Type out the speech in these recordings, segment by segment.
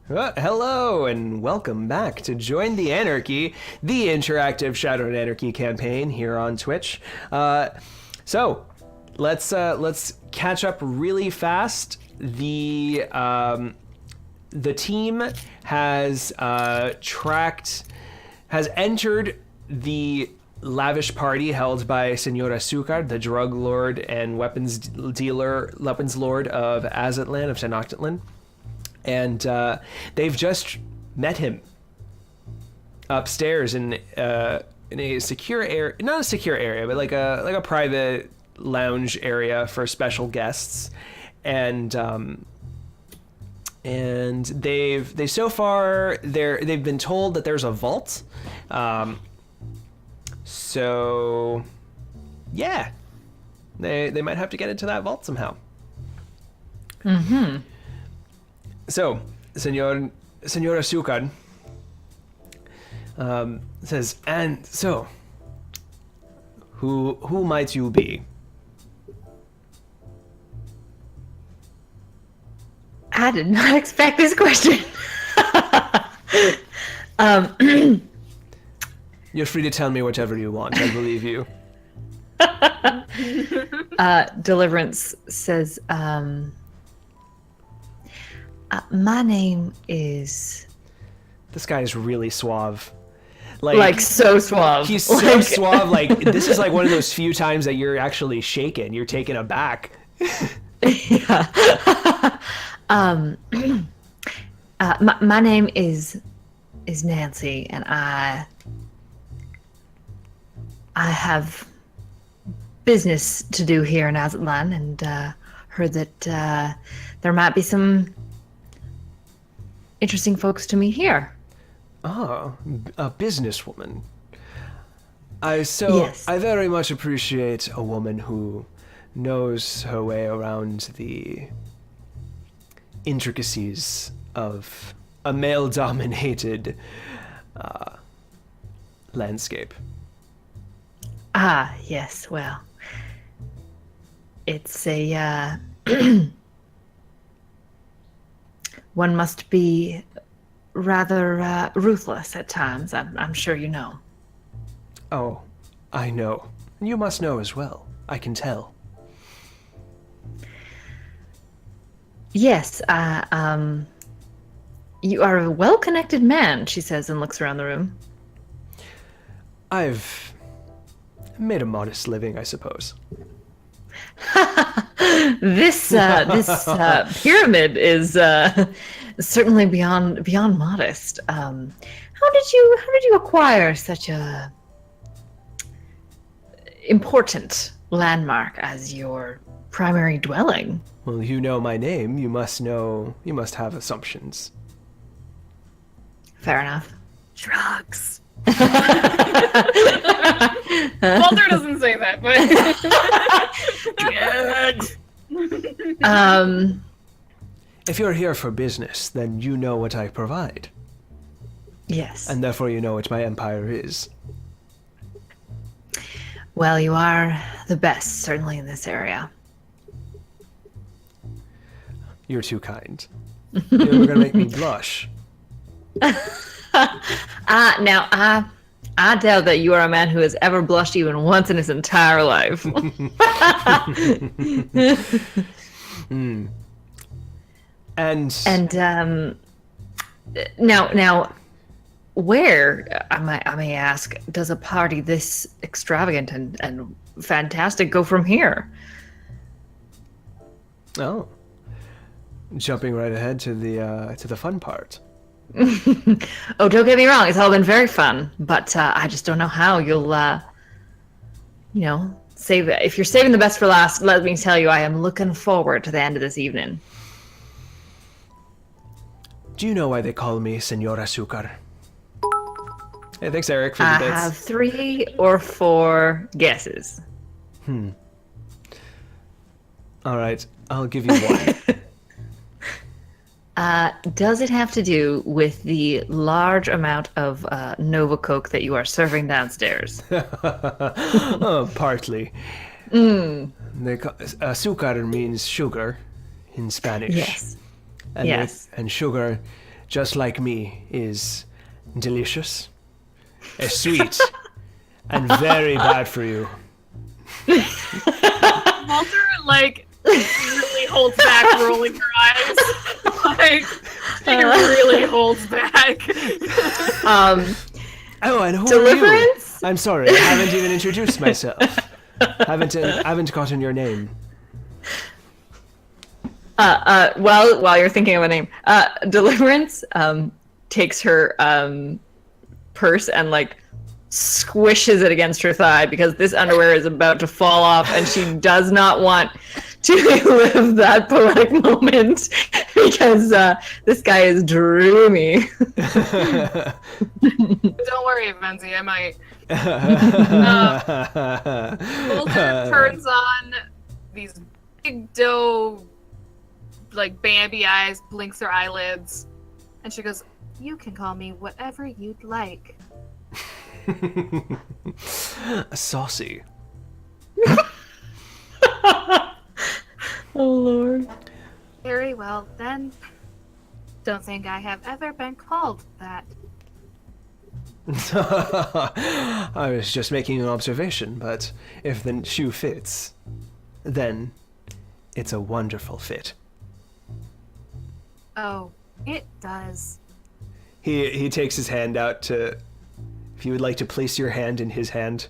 Hello and welcome back to Join the Anarchy, the interactive Shadowrun Anarchy campaign here on Twitch. So let's catch up really fast. The team has entered the lavish party held by Señor Azucar, the drug lord and weapons lord of Aztlan, of Tenochtitlan. And they've just met him upstairs in a secure area, not a secure area, but like a private lounge area for special guests. And they've been told that there's a vault. So yeah, they might have to get into that vault somehow. Mm-hmm. So, Señor Azucar says, and so, who might you be? I did not expect this question. You're free to tell me whatever you want. I believe you. Deliverance says, my name is... This guy is really suave. Like so suave. He's so suave. Like, this is like one of those few times that you're actually shaken. You're taken aback. Yeah. My name is Nancy, and I have business to do here in Aztlan, and heard that there might be some interesting folks to meet here. Oh, a businesswoman. Yes. I very much appreciate a woman who knows her way around the intricacies of a male-dominated landscape. Ah, yes, well, it's a, one must be rather ruthless at times, I'm sure you know. Oh, I know. You must know as well. I can tell. Yes, you are a well-connected man, she says and looks around the room. I've made a modest living, I suppose. This pyramid is certainly beyond modest. How did you acquire such a important landmark as your primary dwelling? Well, you know my name. You must have assumptions. Fair enough. Drugs. Walter doesn't say that, but drugs. If you're here for business, then you know what I provide. Yes. And therefore you know what my empire is. Well, you are the best, certainly in this area. You're too kind. You're gonna make me blush. Now, I doubt that you are a man who has ever blushed even once in his entire life. Mm. And now, where I may ask, does a party this extravagant and fantastic go from here? Oh, jumping right ahead to the fun part. Oh, don't get me wrong, it's all been very fun, but I just don't know how you'll, save it. If you're saving the best for last, let me tell you, I am looking forward to the end of this evening. Do you know why they call me Señor Azucar? Hey, thanks, Eric, for the I bits. have 3 or 4 guesses. All right, I'll give you one. Does it have to do with the large amount of Nova Coke that you are serving downstairs? Oh, partly. Azúcar means sugar in Spanish. Yes. And Yes. and sugar just like me, is delicious, sweet, and very bad for you. Walter, like, really holds back, rolling her eyes. Like, she really holds back. Oh, and who are Deliverance? you? I'm sorry, I haven't even introduced myself. haven't gotten your name. While you're thinking of a name, Deliverance takes her purse and like squishes it against her thigh because this underwear is about to fall off, and she does not want to live that poetic moment because this guy is dreamy. Don't worry, Benzie, I might. Walter turns on these big doe, like Bambi eyes, blinks her eyelids, and she goes, "You can call me whatever you'd like." Saucy. Oh Lord. Very well, then. Don't think I have ever been called that. I was just making an observation, but if the shoe fits, then it's a wonderful fit. Oh, it does. He takes his hand out to, if you would like to place your hand in his hand.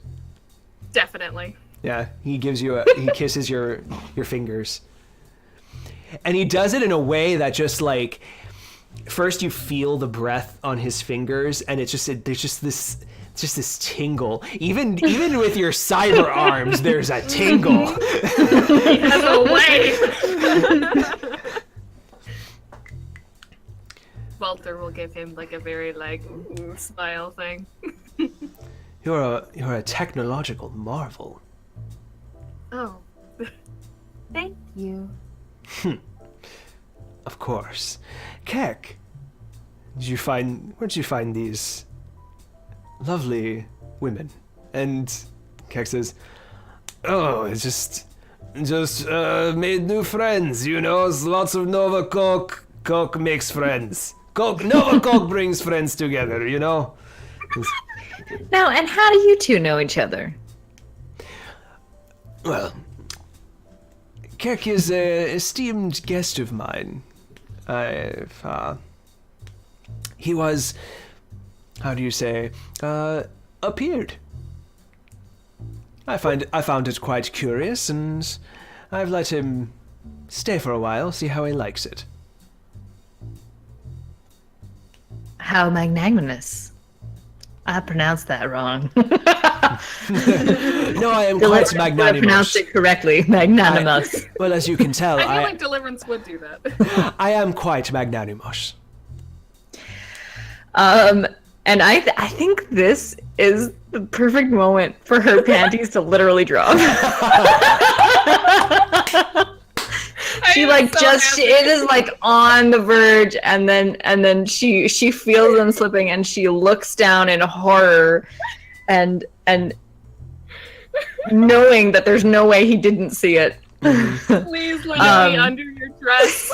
Definitely. Yeah, he gives you he kisses your fingers. And he does it in a way that just like, first you feel the breath on his fingers, and there's just this tingle. Even with your cyber arms, there's a tingle. He has a way. Walter will give him like a very like ooh, smile thing. You're a technological marvel. Oh, thank you. Of course. Keck, where'd you find these lovely women? And Keck says, "Oh, it's just made new friends, you know, lots of Nova Coke. Coke makes friends. Nova Coke brings friends together, you know?" Now, and how do you two know each other? Well, Keck is an esteemed guest of mine. He was, how do you say, appeared. I found it quite curious, and I've let him stay for a while, see how he likes it. How magnanimous. I pronounced that wrong. No, I am quite I magnanimous. pronounced it correctly. Magnanimous. Well, as you can tell, I feel like Deliverance would do that. I am quite magnanimous. And I think this is the perfect moment for her panties to literally drop. She like just it is like on the verge, and then she feels them slipping, and she looks down in horror, and knowing that there's no way he didn't see it. Please let me under your dress.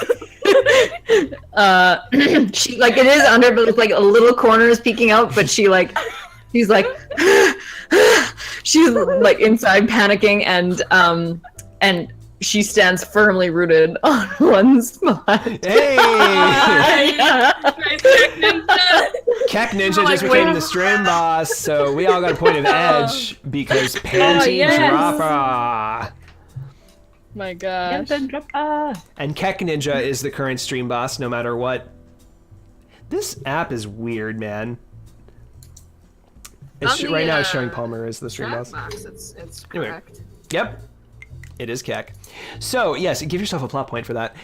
She like it is under, but it's like a little corner is peeking out, but she's like she's like inside panicking, and she stands firmly rooted on one spot. Hey! Ninja. Keck Ninja just became the stream boss, so we all got a point of edge because panty dropper. My gosh. And Keck Ninja is the current stream boss, no matter what. This app is weird, man. Right now it's showing Palmer as the stream boss. Box, it's Anyway. correct. Yep. It is Keck. So, yes, give yourself a plot point for that.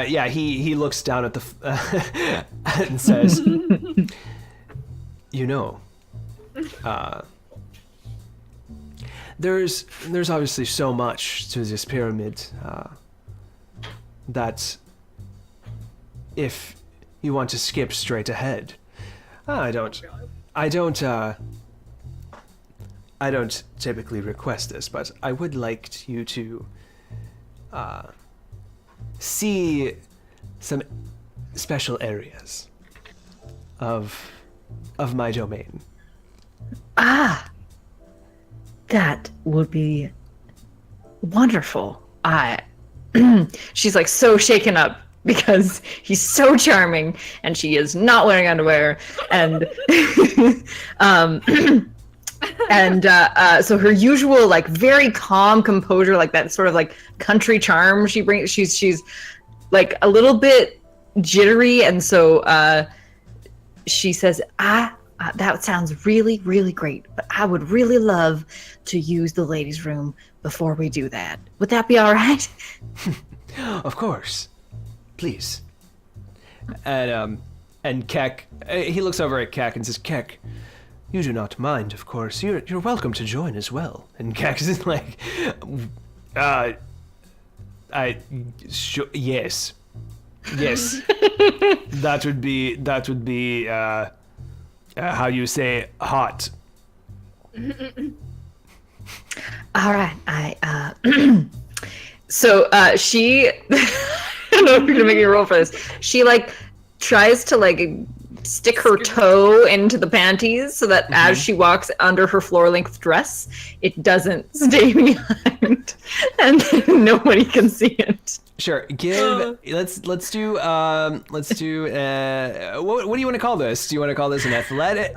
Yeah, he looks down at the and says, "You know, there's obviously so much to this pyramid that if you want to skip straight ahead, I don't typically request this, but I would like you to see some special areas of my domain. Ah, that would be wonderful. She's like so shaken up because he's so charming and she is not wearing underwear and so her usual like very calm composure, like that sort of like country charm she brings, she's like a little bit jittery, and so she says, that sounds really, really great, but I would really love to use the ladies' room before we do that. Would that be all right? Of course. Please. And Keck, he looks over at Keck and says, Keck, you do not mind, of course. You're welcome to join as well. And Keck is like, yes. Yes. That would be, how you say, hot. All right, so she, I don't know if you're gonna make me roll for this. She like tries to like stick her toe into the panties so that as she walks under her floor-length dress, it doesn't stay behind, and nobody can see it. Sure. Let's do what do you want to call this? Do you want to call this an athletic?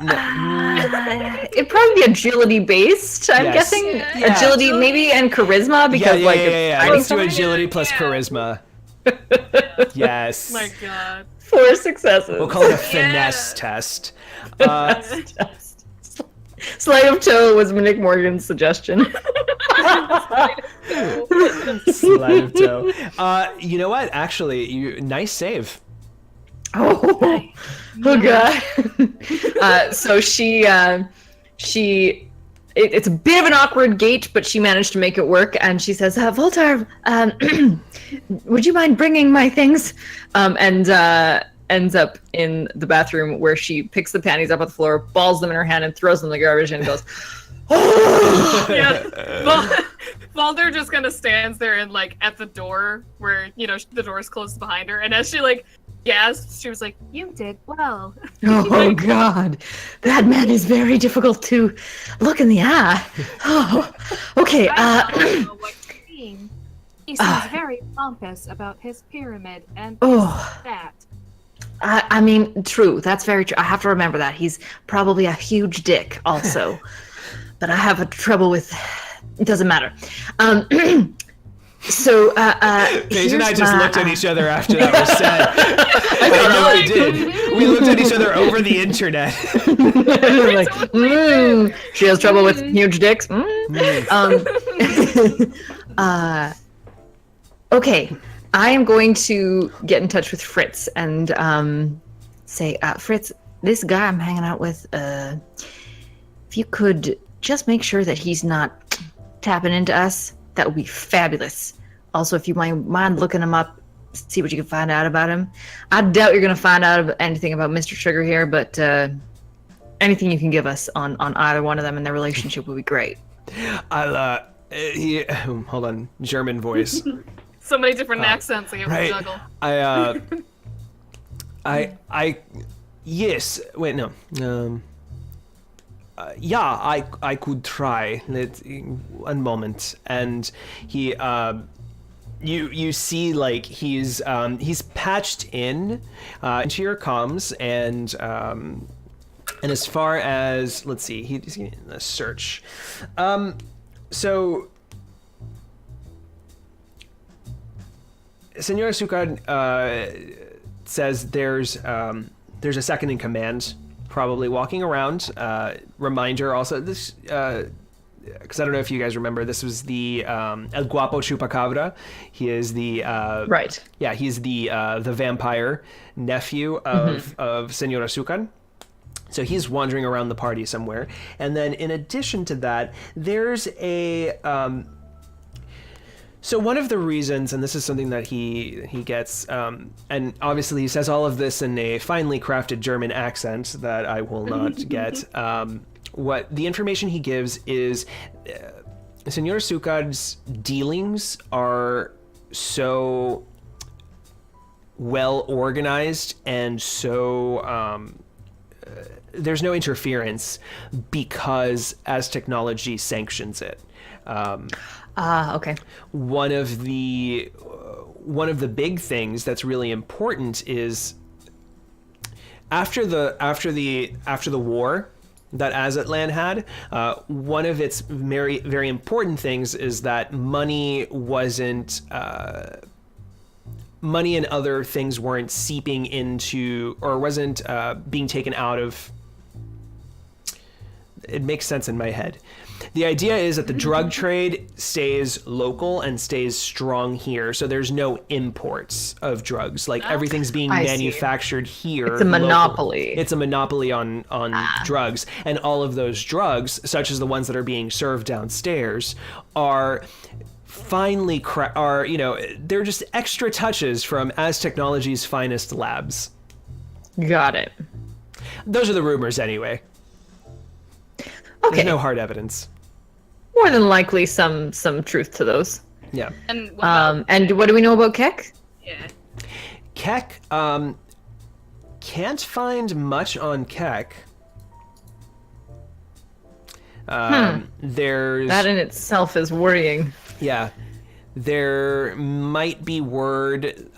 It'd probably be agility based, I'm guessing. Yeah. Agility maybe and charisma because Let's do agility plus charisma. Yes. My God. 4 successes. We'll call it a finesse test. Sleight of toe was Nick Morgan's suggestion. Sleight of toe. You know what? Actually, nice save. Oh God. So it's a bit of an awkward gait, but she managed to make it work. And she says, Voltar, would you mind bringing my things? And ends up in the bathroom where she picks the panties up off the floor, balls them in her hand, and throws them in the garbage and goes, oh! Yeah. Voltar just kind of stands there and like at the door where, the door's closed behind her. And as she like gasps, she was like, you did well. Oh God, that man is very difficult to look in the eye. Oh, okay. I don't know what you mean. He seems very pompous about his pyramid and that. I mean, true. That's very true. I have to remember that. He's probably a huge dick also. But I have trouble with... It doesn't matter. So, Paige and I just looked at each other after that was said. I know we did. We looked at each other over the internet. Like, she has trouble with huge dicks. Okay. I am going to get in touch with Fritz and say, Fritz, this guy I'm hanging out with, if you could just make sure that he's not tapping into us, that would be fabulous. Also, if you mind looking him up, see what you can find out about him. I doubt you're going to find out anything about Mr. Sugar here, but anything you can give us on either one of them and their relationship would be great. Hold on, German voice. So many different accents I have to juggle. Yes. Wait, no. I could try. One moment. And he, you see, like he's patched in into your comms, and as far as let's see, he's getting a search. So. Señor Azucar says there's a second in command probably walking around. Reminder also, this, because I don't know if you guys remember, this was the El Guapo Chupacabra. He is the... right. Yeah, he's the vampire nephew of Señor Azucar. So he's wandering around the party somewhere. And then in addition to that, there's a... So one of the reasons, and this is something that he gets, and obviously he says all of this in a finely crafted German accent that I will not get. What the information he gives is Señor Azucar's dealings are so well organized and so there's no interference because as technology sanctions it. Okay. One of the big things that's really important is after the war that Aztlan had, one of its very, very important things is that money and other things weren't seeping into, or wasn't being taken out of. It makes sense in my head. The idea is that the drug trade stays local and stays strong here, so there's no imports of drugs. Like everything's being manufactured here. It's a monopoly. It's a monopoly on drugs, and all of those drugs, such as the ones that are being served downstairs, are finely they're just extra touches from As Technology's finest labs. Got it. Those are the rumors anyway. Okay. There's no hard evidence. More than likely some truth to those. Yeah. And and what do we know about Keck? yeah. Keck, can't find much on Keck. There's That in itself is worrying. Yeah, there might be word.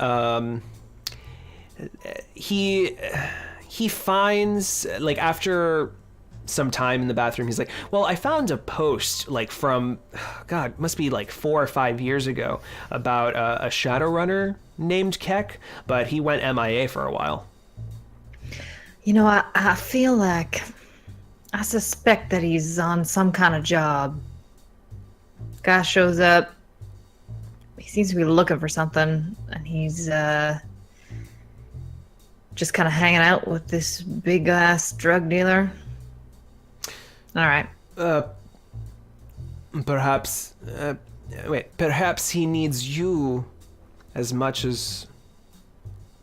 He finds, like, after some time in the bathroom, he's like, well, I found a post like from, God, must be like 4 or 5 years ago about a Shadowrunner named Keck, but he went MIA for a while. You know, I feel like I suspect that he's on some kind of job. Guy shows up. He seems to be looking for something, and he's just kind of hanging out with this big ass drug dealer. All right. Perhaps he needs you as much as,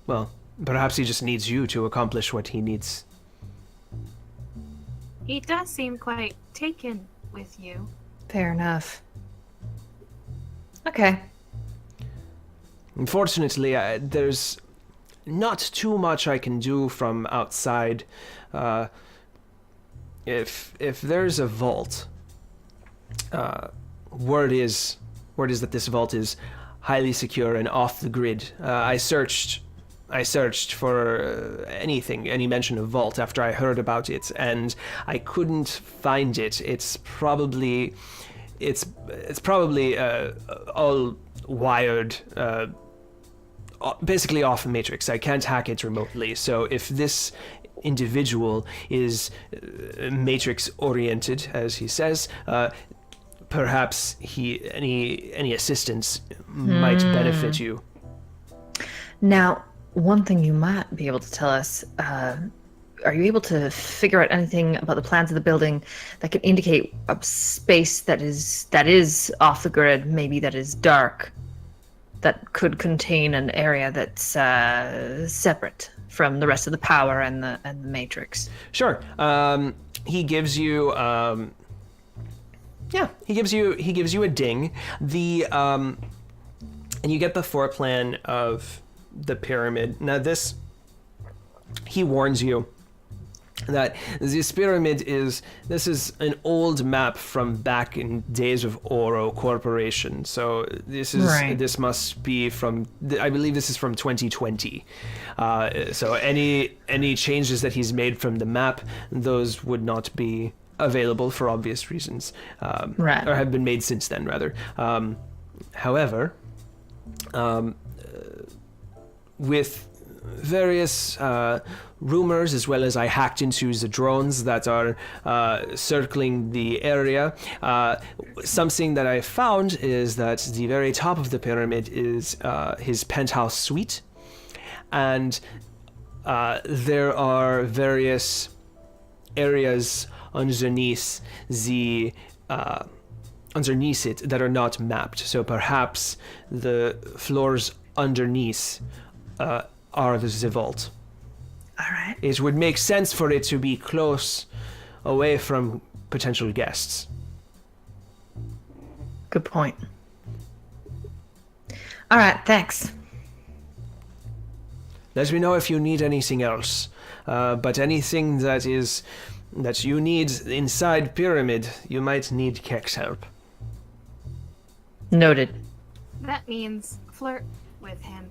well, perhaps he just needs you to accomplish what he needs. He does seem quite taken with you. Fair enough. Okay. Unfortunately, there's not too much I can do from outside. If there's a vault, word is that this vault is highly secure and off the grid. I searched for any mention of vault after I heard about it, and I couldn't find it. It's probably all wired, basically off matrix. I can't hack it remotely. So if this individual is matrix oriented, as he says, perhaps any assistance might benefit you. Now, one thing you might be able to tell us, are you able to figure out anything about the plans of the building that could indicate a space that is off the grid, maybe that is dark, that could contain an area that's separate from the rest of the power and the matrix? Sure. He gives you he gives you a ding. And you get the floor plan of the pyramid. Now this, he warns you that this pyramid is an old map from back in days of Oro Corporation. So this must be from, I believe this is from 2020. So any changes that he's made from the map, those would not be available for obvious reasons, or have been made since then rather. However, with various rumors, as well as I hacked into the drones that are circling the area, something that I found is that the very top of the pyramid is his penthouse suite, and there are various areas underneath it that are not mapped. So perhaps the floors underneath are the vault. All right. It would make sense for it to be close away from potential guests. Good point. All right, thanks. Let me know if you need anything else. But anything that you need inside Pyramid, you might need Kek's help. Noted. That means flirt with him.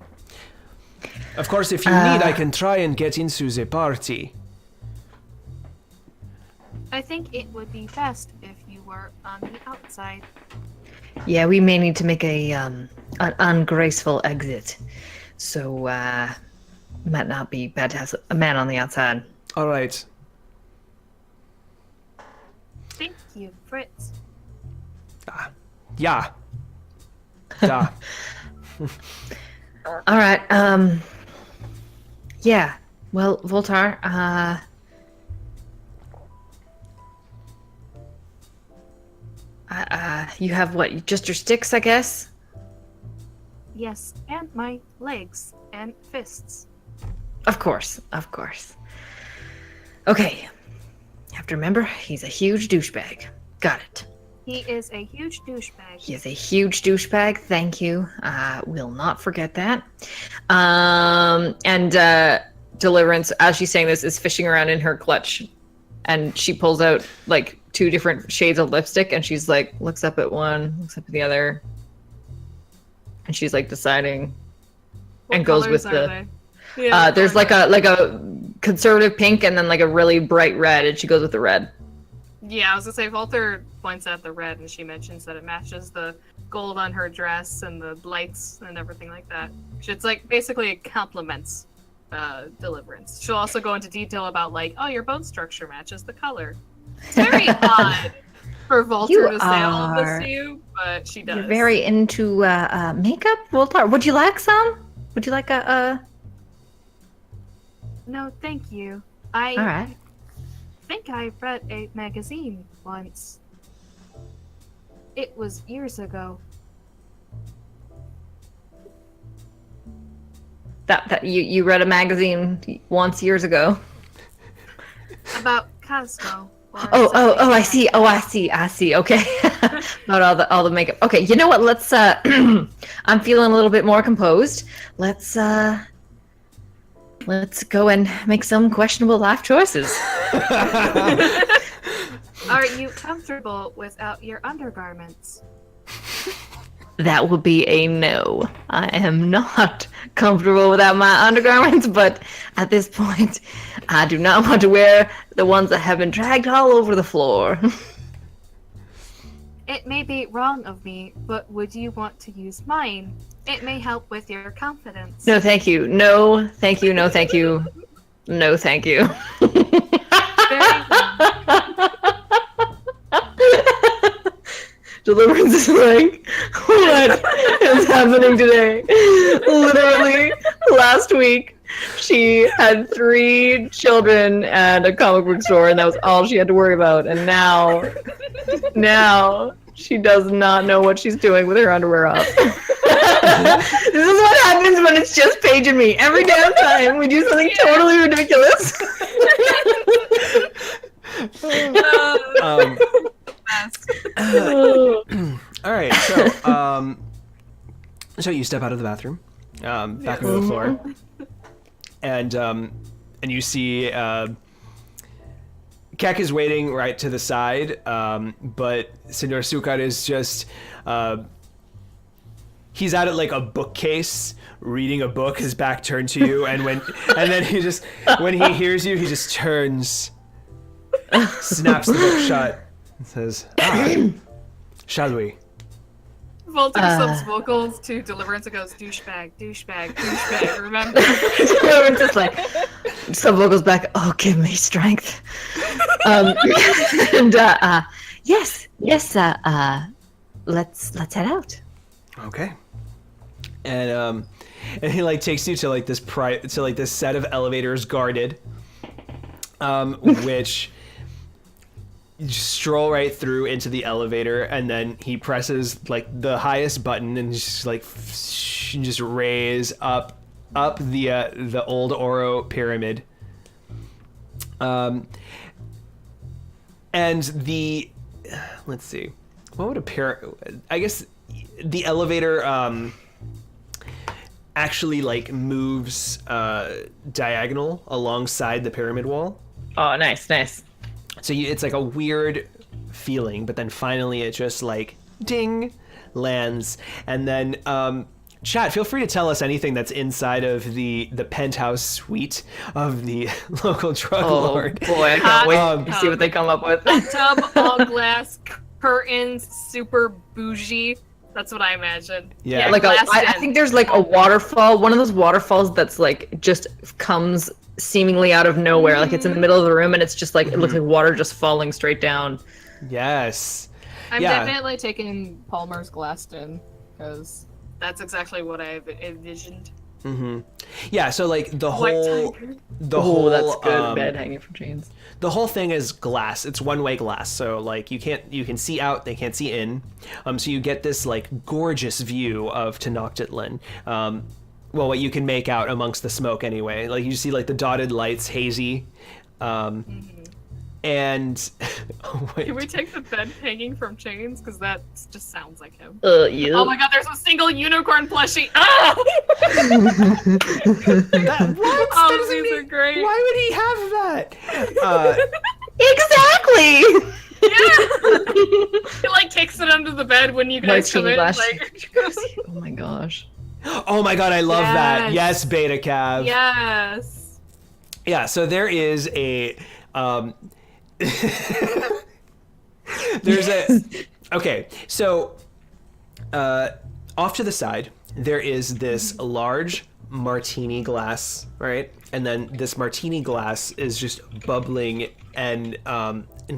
Of course, if you need, I can try and get into the party. I think it would be best if you were on the outside. Yeah, we may need to make an ungraceful exit. So, might not be bad to have a man on the outside. All right. Thank you, Fritz. Yeah. Yeah. All right. Yeah. Well, Voltar. You have what? Just your sticks, I guess. Yes, and my legs and fists. Of course. Okay. You have to remember, he's a huge douchebag. Got it. He is a huge douchebag. He is a huge douchebag. Thank you. Will not forget that. And Deliverance, as she's saying this, is fishing around in her clutch, and she pulls out like 2 different shades of lipstick, and she's like, looks up at one, looks up at the other, and she's like deciding, What and goes with colors the. are they? Yeah, There's like a conservative pink and then like a really bright red, and she goes with the red. Yeah, I was gonna say, Voltar points at the red, and she mentions that it matches the gold on her dress and the lights and everything like that. It's like basically it complements Deliverance. She'll also go into detail about like, oh, your bone structure matches the color. It's very odd for Voltar to say all of this to you, but she does. You're very into makeup, Voltar. Would you like some? Would you like a? No, thank you. All right. think I read a magazine once. It was years ago. That you read a magazine once years ago. About Cosmo. Oh, I see. I see. Okay. About all the makeup. Okay, you know what? Let's I'm feeling a little bit more composed. Let's go and make some questionable life choices. Are you comfortable without your undergarments? That will be a no. I am not comfortable without my undergarments, but at this point, I do not want to wear the ones that have been dragged all over the floor. It may be wrong of me, but would you want to use mine? It may help with your confidence. No, thank you. No, thank you. No, thank you. No, thank you. Very well. Deliverance is like, what is happening today? Literally, last week, she had 3 children and a comic book store, and that was all she had to worry about. And now she does not know what she's doing with her underwear off. This is what happens when it's just Paige and me. Every damn time we do something totally ridiculous. All right, so you step out of the bathroom, back onto the floor, and you see Keck is waiting right to the side, but Señor Azucar is just he's at it like a bookcase reading a book, his back turned to you, and then he just when he hears you, he just turns, snaps the book shut, and says, shall we? Voltar subs vocals to Deliverance and goes, douchebag, douchebag, douchebag, remember? Deliverance is like, sub vocals back, oh, give me strength. Yes, let's head out. Okay. And he like takes you to like this this set of elevators guarded, which you just stroll right through into the elevator, and then he presses like the highest button and just like just raise up the old Oro pyramid. And let's see, what would I guess the elevator actually like moves diagonal alongside the pyramid wall. Oh, nice. So it's like a weird feeling, but then finally it just like ding lands, and then chat, feel free to tell us anything that's inside of the penthouse suite of the local drug lord. Boy, I can't wait to see what they come up with. Tub, all glass, curtains, super bougie. That's what I imagine. Yeah. Like glassed I in. think there's like a waterfall, one of those waterfalls that's like just comes seemingly out of nowhere. Like it's in the middle of the room and it's just like it looks like water just falling straight down. Yes. I'm Yeah. definitely taking Palmer's glassed in because that's exactly what I've envisioned. Yeah, so like the White whole tiger. That's good. Bed hanging from chains. the whole thing is glass. It's one-way glass, so like you can see out, they can't see in. So you get this like gorgeous view of Tenochtitlan. Well, what you can make out amongst the smoke anyway. Like you see like the dotted lights, hazy. And wait. Can we take the bed hanging from chains? Because that just sounds like him. Yeah. Oh my god, there's a single unicorn plushie. Ah! What? Oh, That doesn't these are great. Why would he have that? Exactly. He like kicks it under the bed when you guys come in. Like, Oh my gosh. Oh my god, I love that. Yes. Yes, Beta Cav. yes. Yeah, so there is a there's a okay, so off to the side there is this large martini glass, right? And then this martini glass is just bubbling and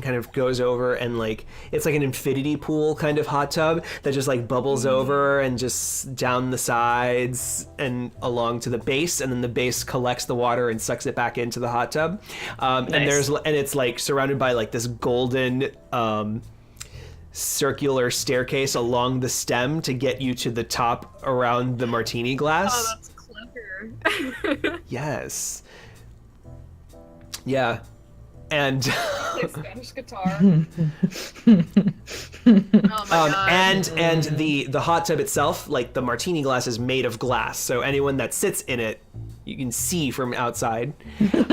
kind of goes over, and like it's like an infinity pool kind of hot tub that just like bubbles over and just down the sides and along to the base, and then the base collects the water and sucks it back into the hot tub. Nice. And it's like surrounded by like this golden circular staircase along the stem to get you to the top around the martini glass. Oh, that's clever. Yes. Yeah. And Play Spanish guitar. Oh my god. and the hot tub itself, like the martini glass, is made of glass, so anyone that sits in it, you can see from outside. He does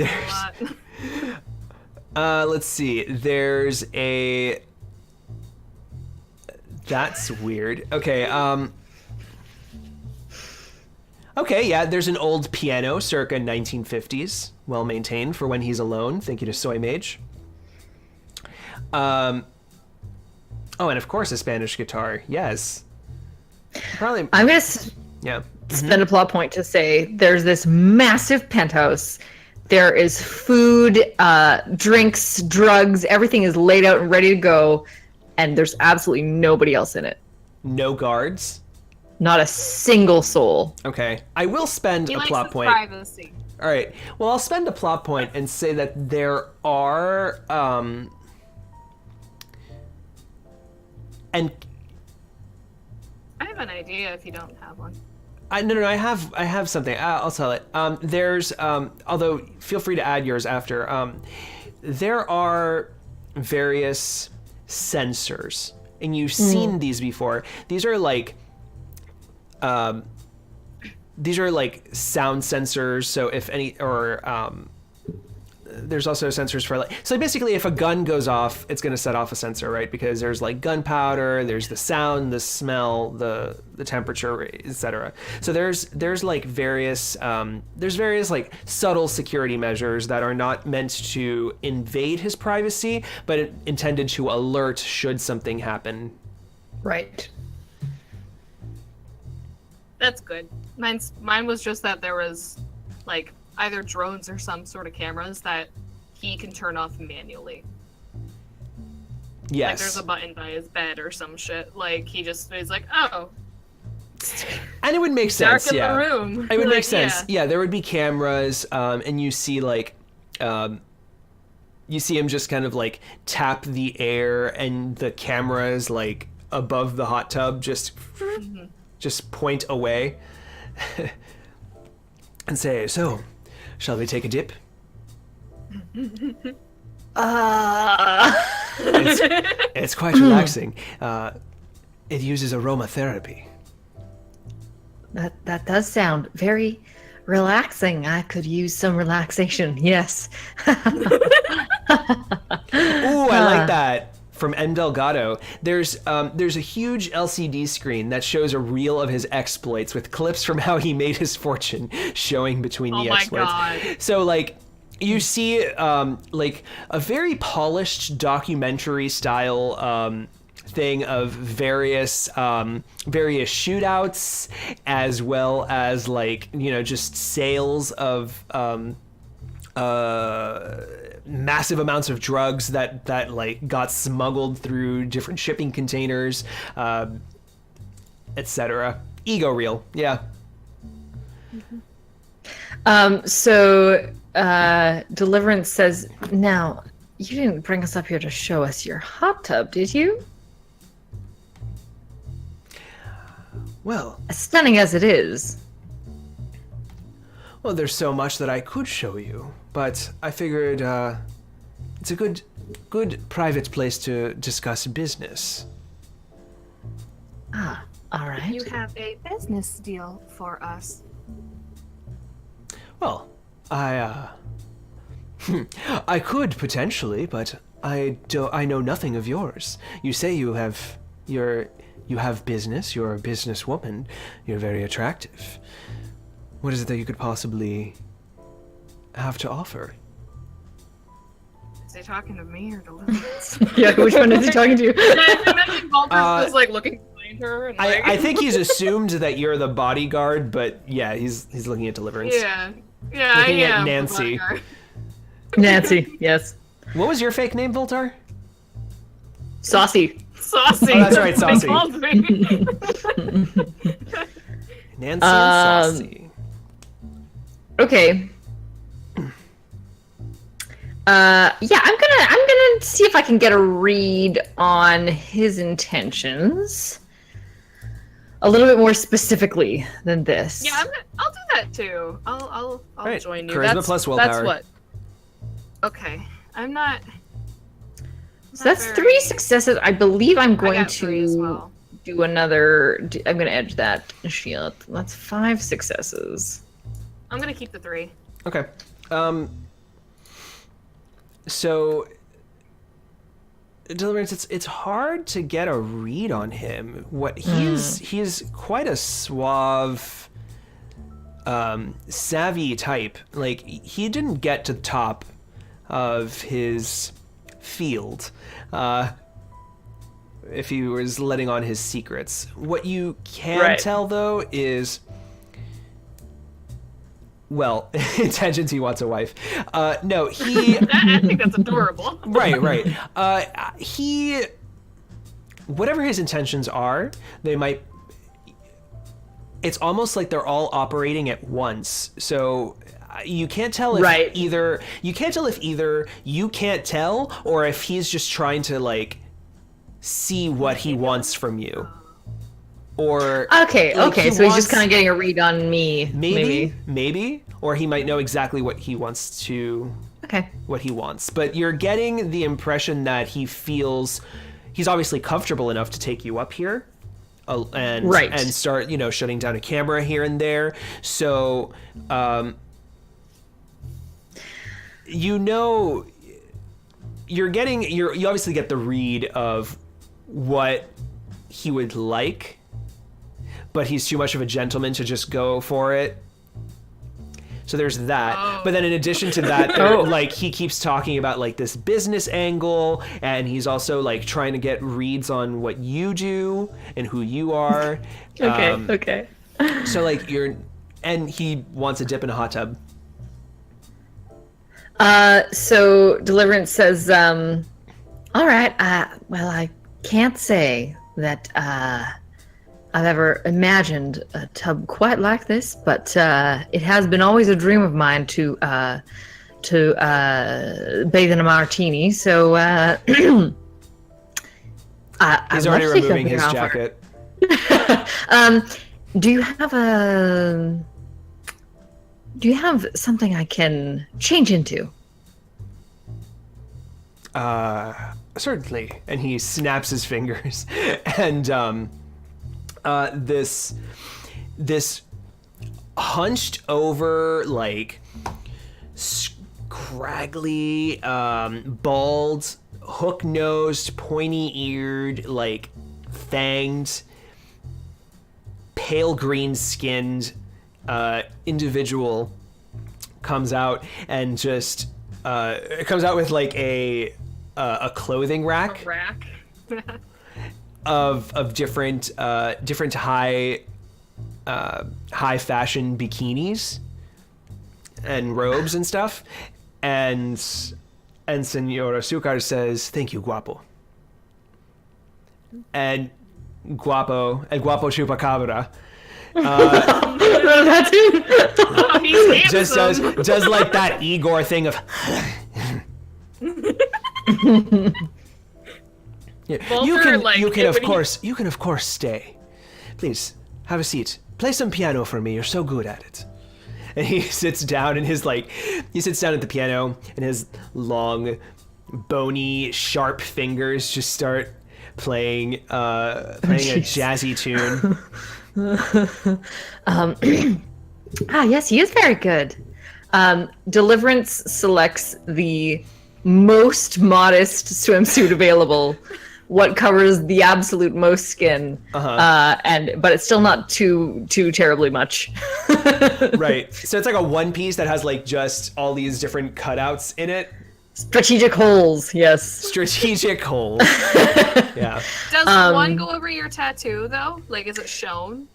a lot. Let's see. There's a. That's weird. Okay. Okay, yeah, there's an old piano circa 1950s, well maintained for when he's alone. Thank you to Soy Mage. Oh, and of course a Spanish guitar. Yes. Probably. I'm gonna Yeah. spend a plot point to say there's this massive penthouse. There is food, drinks, drugs. Everything is laid out and ready to go, and there's absolutely nobody else in it. No guards. Not a single soul. Okay. I will spend He a likes plot his point. privacy. All right. Well, I'll spend a plot point and say that there are and I have an idea if you don't have one. no, I have something. I'll tell it. There's although feel free to add yours after. There are various sensors, and you've seen these before. These are like sound sensors. So if any, or there's also sensors for like, so basically if a gun goes off, it's going to set off a sensor, right? Because there's like gunpowder, there's the sound, the smell, the temperature, etc. So there's like various like subtle security measures that are not meant to invade his privacy, but intended to alert should something happen. Right. That's good. Mine was just that there was like either drones or some sort of cameras that he can turn off manually. Yes. Like there's a button by his bed or some shit. Like he just is like, oh, And it would make dark sense, in yeah. the room. It would Like, make sense. Yeah, there would be cameras, and you see like, you see him just kind of like tap the air, and the cameras like above the hot tub just point away, and say, "So, shall we take a dip?" It's quite relaxing. It uses aromatherapy. That does sound very relaxing. I could use some relaxation. Yes. Ooh, I like that. From M. Delgado. There's a huge LCD screen that shows a reel of his exploits with clips from how he made his fortune showing between the exploits. God. So like you see like a very polished documentary style thing of various shootouts, as well as like, you know, just sales of massive amounts of drugs that like got smuggled through different shipping containers, etc. Ego reel, yeah. So Deliverance says, now, you didn't bring us up here to show us your hot tub, did you? Well, As stunning as it is. well, there's so much that I could show you, but I figured it's a good private place to discuss business. Ah, all right. You have a business deal for us. Well, I could potentially, but I know nothing of yours. You say you have business. You're a businesswoman. You're very attractive. What is it that you could possibly have to offer? Is he talking to me or Deliverance? Yeah, which one is he talking to? Imagine Voltar's just like looking behind her and like... I think he's assumed that you're the bodyguard, but yeah, he's looking at Deliverance. Yeah, I Looking at am. the Nancy. bodyguard. Nancy, yes. What was your fake name, Voltar? Saucy. Saucy. Oh, that's right, They Saucy. called me. Nancy and Saucy. Okay. Yeah, I'm gonna see if I can get a read on his intentions. A little bit more specifically than this. Yeah, I'll do that too. I'll Right. join you. Charisma That's, plus willpower. That's what. Okay, I'm not. So that's 3 successes. I believe I'm going got 3 as to well. do another. I'm going to edge that shield. That's 5 successes. I'm gonna keep the 3. Okay. So Deliverance, it's hard to get a read on him. What he's quite a suave, savvy type. Like, he didn't get to the top of his field if he was letting on his secrets. What you can tell though is, well, intentions, he wants a wife. No, he... I think that's adorable. Right. He... Whatever his intentions are, they might... It's almost like they're all operating at once. So you can't tell if either... You can't tell if either you can't tell, or if he's just trying to, like, see what he wants from you. Or Okay, like, so he's just kind of getting a read on me. Maybe, or he might know exactly what he wants to. Okay. What he wants, but you're getting the impression that he feels he's obviously comfortable enough to take you up here, and start, you know, shutting down a camera here and there. So, you know, you obviously get the read of what he would like. But he's too much of a gentleman to just go for it. So there's that. Oh. But then in addition to that, like, he keeps talking about like this business angle, and he's also like trying to get reads on what you do and who you are. Okay. So like and he wants a dip in a hot tub. So Deliverance says, all right, well, I can't say that, I've ever imagined a tub quite like this, but it has been always a dream of mine to bathe in a martini. So He's already removing his jacket. Do you have something I can change into? Certainly. And he snaps his fingers. And this hunched over, like, scraggly, bald, hook-nosed, pointy-eared, like, fanged, pale green-skinned individual comes out and just comes out with like a clothing rack, of different high fashion bikinis and robes and stuff, and Señor Azucar says, "Thank you, guapo." And Guapo Chupacabra That's it. Oh, he's just handsome. does like that Igor thing of Yeah, Voltar, you can when of course stay. Please have a seat. Play some piano for me. You're so good at it. And he sits down at the piano, and his long, bony, sharp fingers just start playing a jazzy tune. Yes, he is very good. Deliverance selects the most modest swimsuit available, what covers the absolute most skin, but it's still not too terribly much. Right. So it's like a one piece that has like just all these different cutouts in it. Strategic holes, yes. Strategic holes. Yeah. Does one go over your tattoo though? Like, is it shown?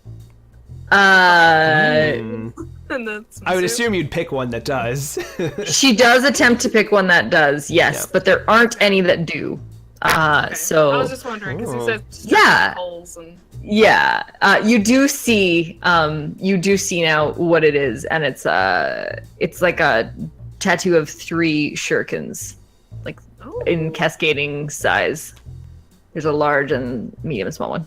Uh, In the I would swimsuit? assume you'd pick one that does. She does attempt to pick one that does, yes, Yeah. but there aren't any that do. Okay. So I was just wondering because you said Yeah. holes and yeah, you do see now what it is, and it's like a tattoo of 3 shurikens, like oh. in cascading size. There's a large and medium and small one.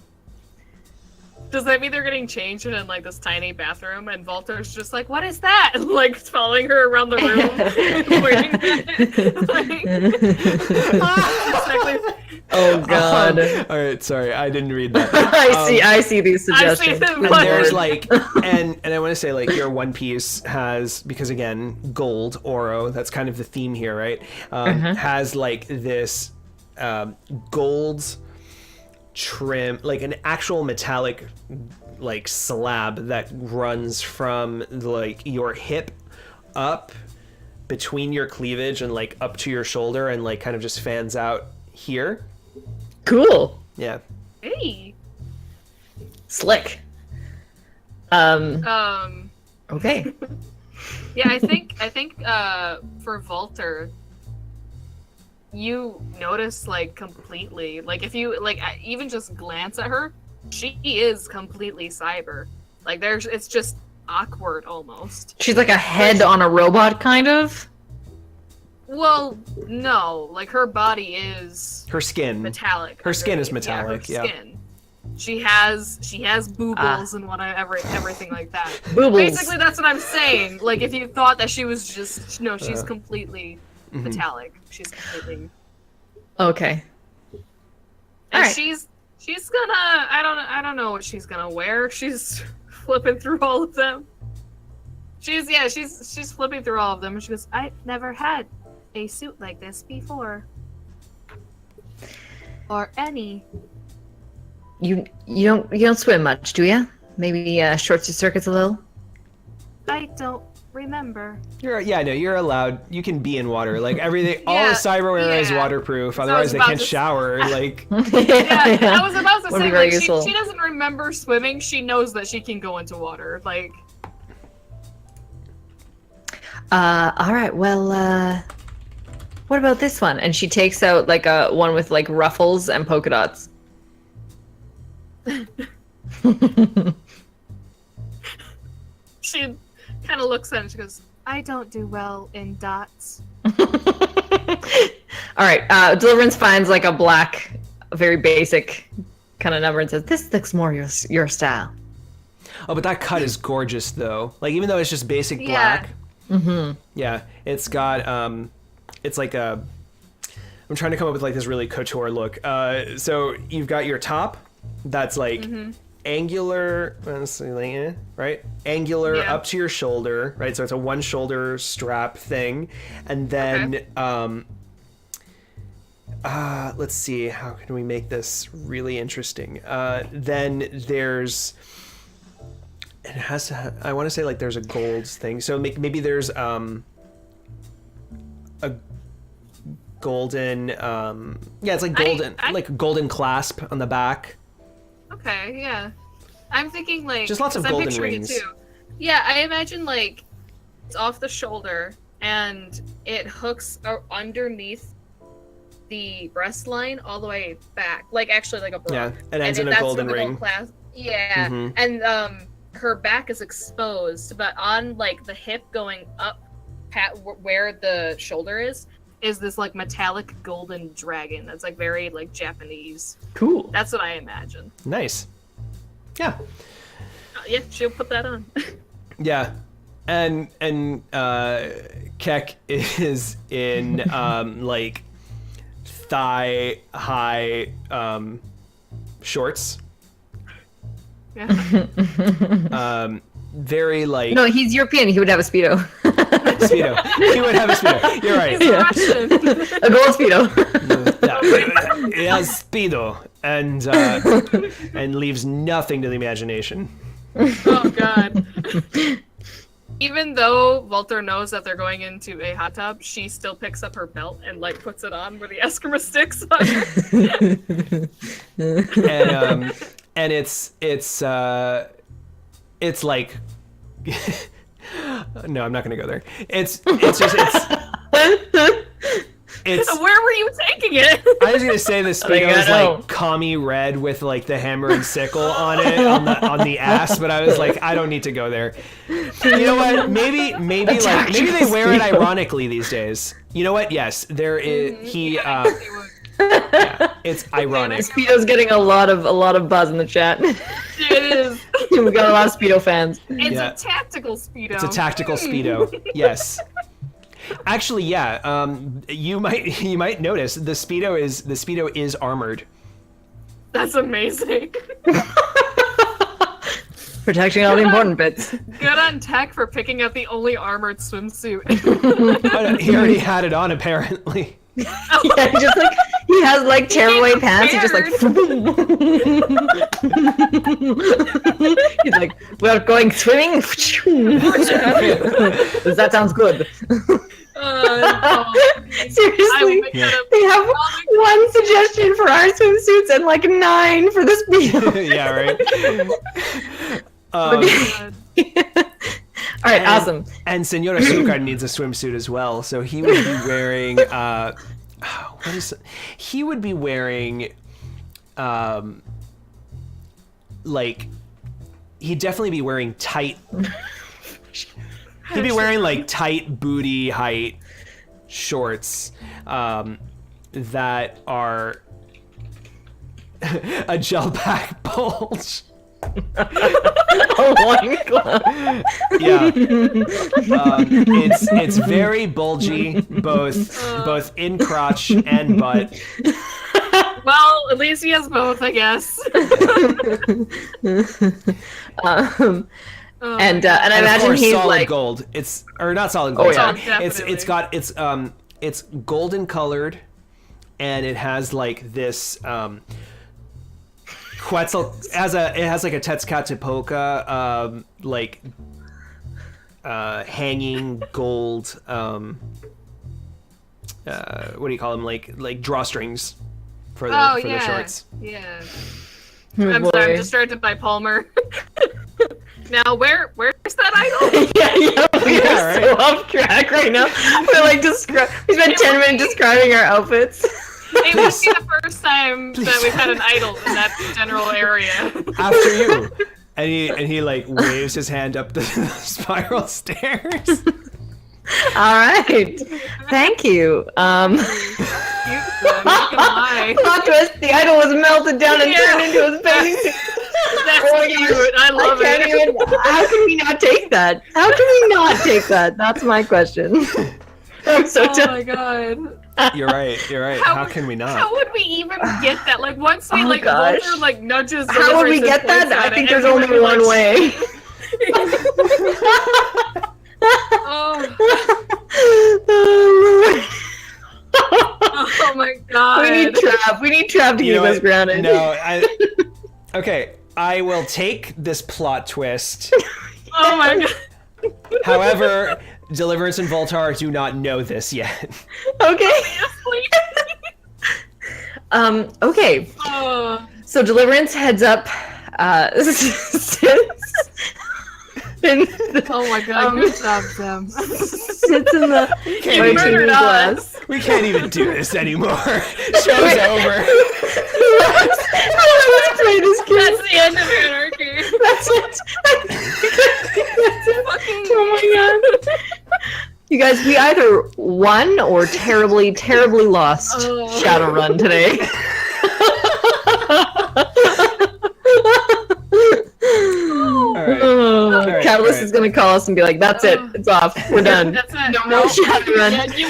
Does that mean they're getting changed in like this tiny bathroom and Voltar's just like, what is that? And, like following her around the room, pointing at it. Like, Oh god. All right, sorry, I didn't read that. I see these I see suggestions. them. And Like, there's like, and I want to say like your one piece has, because again, gold, oro, that's kind of the theme here, right? Has like this gold trim, like an actual metallic like slab that runs from like your hip up between your cleavage and like up to your shoulder and like kind of just fans out here. Cool. Yeah. hey. Slick. Okay. Yeah, I think for Voltar, you notice like completely, like if you like even just glance at her, she is completely cyber. Like it's just awkward almost. She's like a head on a robot, kind of. Well, no, like her body is Her skin. metallic. Her skin is underneath. metallic, Yeah, her yeah. skin. She has boobles and whatever, everything like that. Boobles. Basically, that's what I'm saying. Like, if you thought that she was just she's completely metallic. She's completely. Okay. And Alright. she's gonna. I don't know what she's gonna wear. She's flipping through all of them. She's flipping through all of them, and she goes, "I've never had a suit like this before, or any." You don't swim much, do ya? Maybe short circuits a little. I don't remember. You're allowed. You can be in water. Like everything, all the cyberware is yeah. waterproof. I was Otherwise, they about can't to- shower. Like, Yeah, I was about to Would be say, very like, useful. she doesn't remember swimming. She knows that she can go into water. Like, All right. Well, what about this one? And she takes out like a one with like ruffles and polka dots. she kind of looks at it and she goes, I don't do well in dots. All right. Deliverance finds like a black, very basic kind of number and says, "This looks more your style." oh, but that cut is gorgeous, though. Like, even though it's just basic Yeah. black. Yeah, it's got it's like a I'm trying to come up with like this really couture look. So you've got your top, that's like angular, right? Angular up to your shoulder, right? So it's a one shoulder strap thing, and then let's see, how can we make this really interesting? Then there's, it has to I want to say like there's a gold thing. So maybe there's a golden it's like golden, like a golden clasp on the back. Okay, yeah. I'm thinking like just lots of 'cause I'm golden picturing rings. it too. Yeah, I imagine like it's off the shoulder and it hooks underneath the breast line all the way back, like actually like a bra. Yeah, it ends in a that's golden where the ring. gold and her back is exposed, but on like the hip going up where the shoulder is this like metallic golden dragon that's like very like Japanese. Cool. That's what I imagine. Nice. Yeah. Yeah, she'll put that on. Yeah. And Keck is in like thigh high shorts. Yeah. Very like No, he's European. He would have a Speedo. Speedo. He would have a Speedo. You're right. He's Russian. A gold Speedo. Yeah. He has Speedo and leaves nothing to the imagination. Oh god. Even though Voltar knows that they're going into a hot tub, she still picks up her belt and like puts it on where the Eskimo sticks are. And it's like no, I'm not gonna go there. It's Where were you taking it? I was gonna say the Speedo is like commie red with like the hammer and sickle on it on the ass, but I was like, I don't need to go there. You know what? Maybe they wear it ironically these days. You know what? Yes, there is it's ironic. Speedo's getting a lot of buzz in the chat. It is. We got a lot of Speedo fans. It's a tactical Speedo. It's a tactical Speedo. Yes. Actually, yeah. You might notice the Speedo is armored. That's amazing. Protecting all the important bits. Good on Tech for picking up the only armored swimsuit. He already had it on apparently. Yeah, just like he has like tearaway pants. He's just like he's like, we're going swimming. That sounds good. Seriously, they have one suggestion for our swimsuits and like 9 for the Speedo. Yeah, right. All right, awesome. And Señor Azucar needs a swimsuit as well, so he would be wearing he would be wearing like he'd definitely be wearing tight he'd be wearing like tight booty height shorts that are a gel pack bulge. Yeah, it's very bulgy, both in crotch and butt. Well, at least he has both, I guess. And I imagine he's solid like gold. It's or not solid gold. Oh, yeah. It's golden colored, and it has like this Quetzal it has like a Tezcatlipoca like hanging gold what do you call them, like drawstrings for the shorts. Yeah. Oh, I'm sorry, I'm distracted by Palmer. Now where's that idol? We're so off track right now. We're like we spent 10 minutes describing our outfits. It would be the first time that we've had an idol in that general area. After you. And he like waves his hand up the spiral stairs. All right. Thank you. Plot twist, the idol was melted down and turned into a baby. That's cute. I love it. How can we not take that? How can we not take that? That's my question. I'm so Oh my god. You're right. How can we not? How would we even get that? Like once we gosh. Voltar, like nudges. How would we get that? I think there's only one way. Oh. Oh my god. We need Trav to keep us grounded. No, okay, I will take this plot twist. Oh my god. However, Deliverance and Voltar do not know this yet. Okay. Okay. So Deliverance heads up. Oh my god, good job, Sam. Sits in the murdered glass. We can't even do this anymore. Show's over. Let's play this game. That's the end of Anarchy. That's it. Fucking... Oh my god. You guys, we either won or terribly, terribly lost Shadowrun today. All right, Catalyst is gonna call us and be like, "That's it. It's off. We're done. That's it. No more Shadowrun." Yeah, you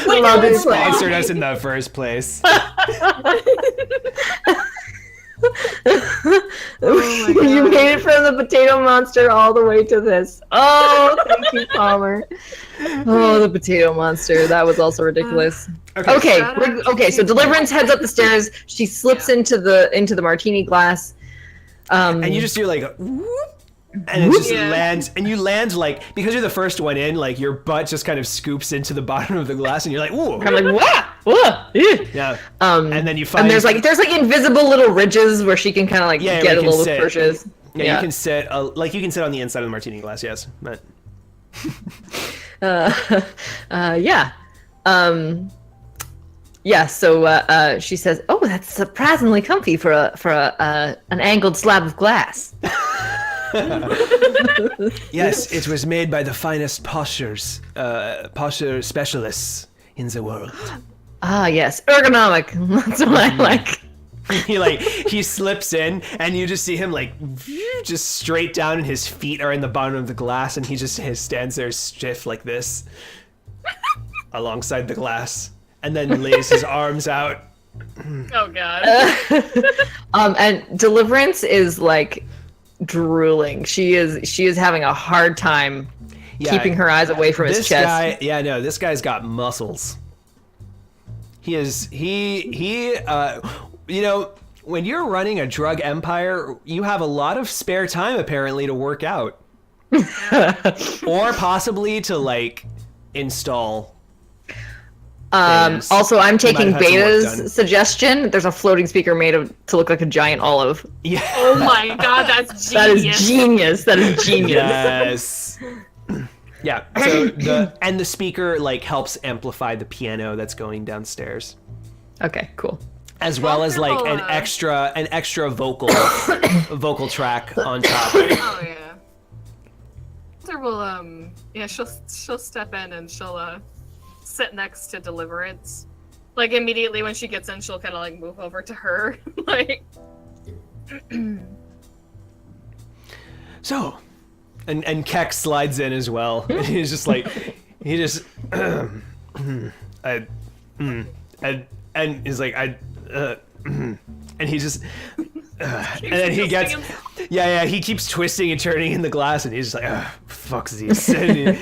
Sponsored us in the first place. You made it from the potato monster all the way to this. Oh, thank you, Palmer. Oh, the potato monster. That was also ridiculous. Okay. So Deliverance heads up the stairs. She slips into the martini glass. And you just do like, whoop, and it just lands, and you land like, because you're the first one in, like your butt just kind of scoops into the bottom of the glass, and you're like, ooh. I'm like, wah. Yeah. And then you find, and there's like invisible little ridges where she can kind of like get a little pushes. Yeah, you can sit you can sit on the inside of the martini glass. Yes, but. Yeah. So she says, "Oh, that's surprisingly comfy for an angled slab of glass." Yes, it was made by the finest posture specialists in the world. Ah, yes, ergonomic. That's what I like. He slips in, and you just see him like just straight down, and his feet are in the bottom of the glass, and he stands there stiff like this, alongside the glass. And then lays his arms out. Oh god. And Deliverance is like drooling. She is having a hard time keeping her eyes away from his chest. This guy's got muscles. When you're running a drug empire, you have a lot of spare time apparently to work out. Or possibly to like install. Also, I'm taking Beta's suggestion. There's a floating speaker made to look like a giant olive. Yeah. Oh my god, that's genius. That is genius. That is genius. Yes. Yeah. So the speaker like helps amplify the piano that's going downstairs. Okay, cool. As well as like an extra vocal track on top. Oh yeah. Walter will she'll step in and she'll sit next to Deliverance. Like immediately when she gets in, she'll kind of like move over to her, like. So, and Keck slides in as well. And he's just like, and he's like, and he just. And then he gets, he keeps twisting and turning in the glass, and he's just like, fuck these. And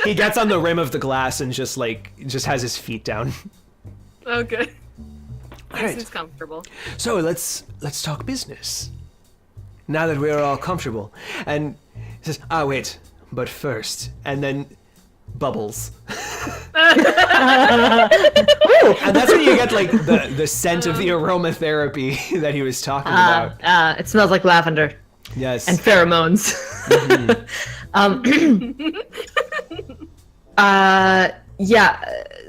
he gets on the rim of the glass and just has his feet down. Oh, good. All right. He's comfortable. So let's talk business. Now that we're all comfortable, and he says, wait, but first, and then bubbles. And that's when you get like the scent of the aromatherapy that he was talking about. It smells like lavender. Yes. And pheromones.